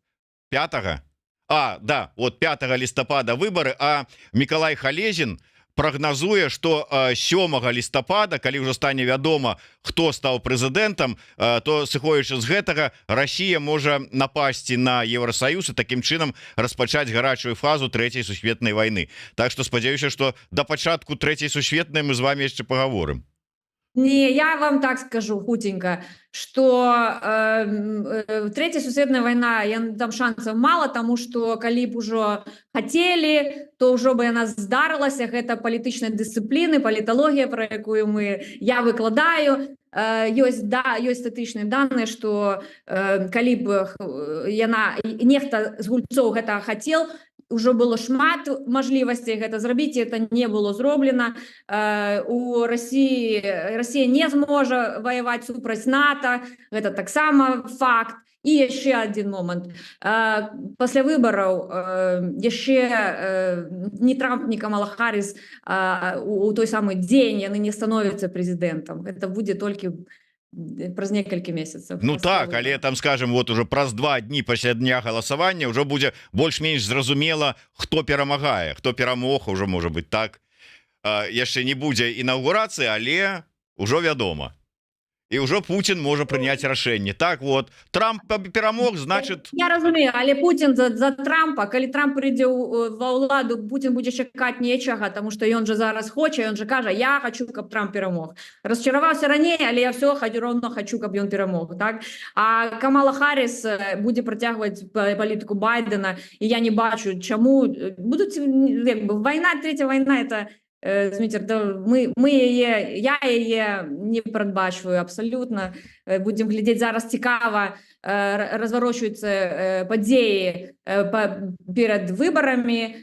Да, вот 5 лістапада выборы, а Миколай Халезін прогнозуе, что 7 лістапада, калі ўжо стане вядома, хто стаў прэзідэнтам, то, сыходзячы з гэтага, Расія можа напасці на Еўрасаюз і такім чынам распачаць гарачую фазу Трэцяй сусветнай вайны. Так што спадзяюся, што да пачатку Трэцяй сусветнай мы з вами яшчэ пагаворым. Не, я вам так скажу хутенько, что Третья сусветная война, там шансов мало, тому что калі б ужо хотели, то ўжо бы яна здарылася, гэта палітычнай дысцыпліны, паліталогія, про якую я выкладаю. Ёсць статычныя даныя, што калі б нехта з гульцоў гэта хацеў, уже было шмат мажлівасцей гэта зрабіць, это не было зроблена. У Расія не зможа ваяваць супраць НАТО, гэта таксама факт. І яшчэ один момант. Пасля выбараў яшчэ ні Трамп, ні Камала Харріс у той самы дзень яны не становяцца прэзідэнтам. Гэта будзе толькі праз некалькі месяцаў. Ну так, але там, скажем, вот уже праз 2 дні пасля дня галасавання ўжо будзе больш-менш зразумела, хто перамагае, хто перамог, ужо можа быць так. Яшчэ не будзе інаўгурацыі, але ўжо вядома. І ўжо Путін можа прыняць рашэнне. Так вот, Трамп перамог, значит... Я разумею, але Путін за Трампа, калі Трамп прыйдзе ва ўладу, Путін будзе чакаць нечага, таму што ён же зараз хоча, ён же кажа, я хочу, каб Трамп перамог. Расчараваўся раней, але я все роўно хочу, каб ён перамог. Так? А Камала Харріс будзе працягваць палітыку Байдена, і я не бачу, чаму... Будуць, вайна, третья вайна, это... Зміцер, я яе не прадбачваю абсалютна. Будзем глядзець, зараз цікава разварочваюцца падзеі перад выбарамі,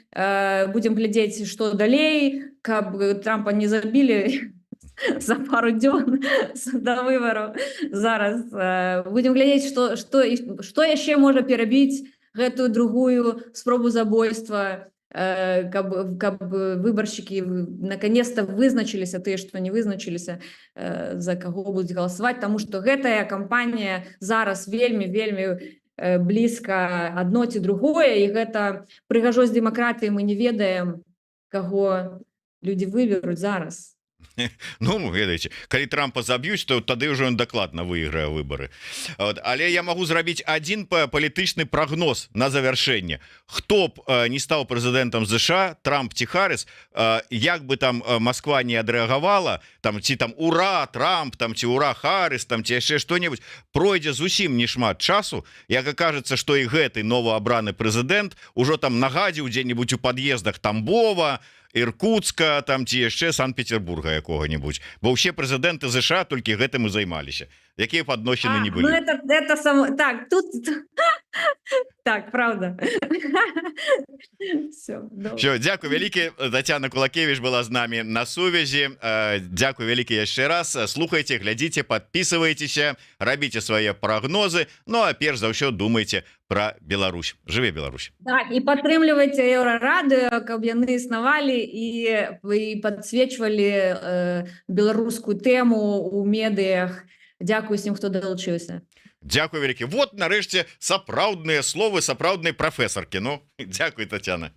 будзем глядзець, што далей, каб Трампа не забілі за пару дзён да выбараў. Зараз будзем глядзець, што яшчэ можа перабіць гэтую другую спробу забойства каб выбаршчыкі наконец-то вызначыліся тыя, што не вызначыліся, за каго будуць галасаваць, таму што гэтая кампанія зараз вельмі блізка адно ці другое, і гэта прыгажосць дэмакратыі, мы не ведаем, каго людзі выберуць зараз. Ну, ведаеце, калі Трампа заб'юць, то тады ўжо ён дакладна выйграе выбары. Але я магу зрабіць адзін палітычны прагноз на завяршэнне. Хто б не стаў прэзідэнтам ЗША, Трамп ці Харріс, як бы там Масква не адрэагавала, там ці там ура Трамп, там ці ура Харріс, там ці яшчэ што-небудзь, пройдзе зусім не шмат часу, як акажацца, што і гэты новаабраны прэзідэнт ужо там нагадзіў дзе-небудзь у пад'ездах Тамбова, Іркутска, там ці яшчэ Санкт-Петербурга якога-нибудь, бо ўсе прэзідэнты ЗША толькі гэтым і займаліся, якія падносіны не былі. Ну это само... Так, тут... Так, правда. Все, дзякуй вялікі. Тацяна Кулакевіч была з намі на сувязі. Дзякуй вялікі яшчэ раз. Слухайце, глядзіце, подписывайтеся, рабіце свае прагнозы, ну а перш за ўсё думайце про Беларусь. Жыве Беларусь. Так, і падтрымлівайце Еўрарадыё, каб яны існавалі і падсвечвалі беларускую тэму ў медыях. Дзякуй усім, хто далучыўся. Дзякуй вялікі. Вот нарэшце сапраўдныя словы сапраўднай прафесаркі. Ну, дзякуй, Тацяна.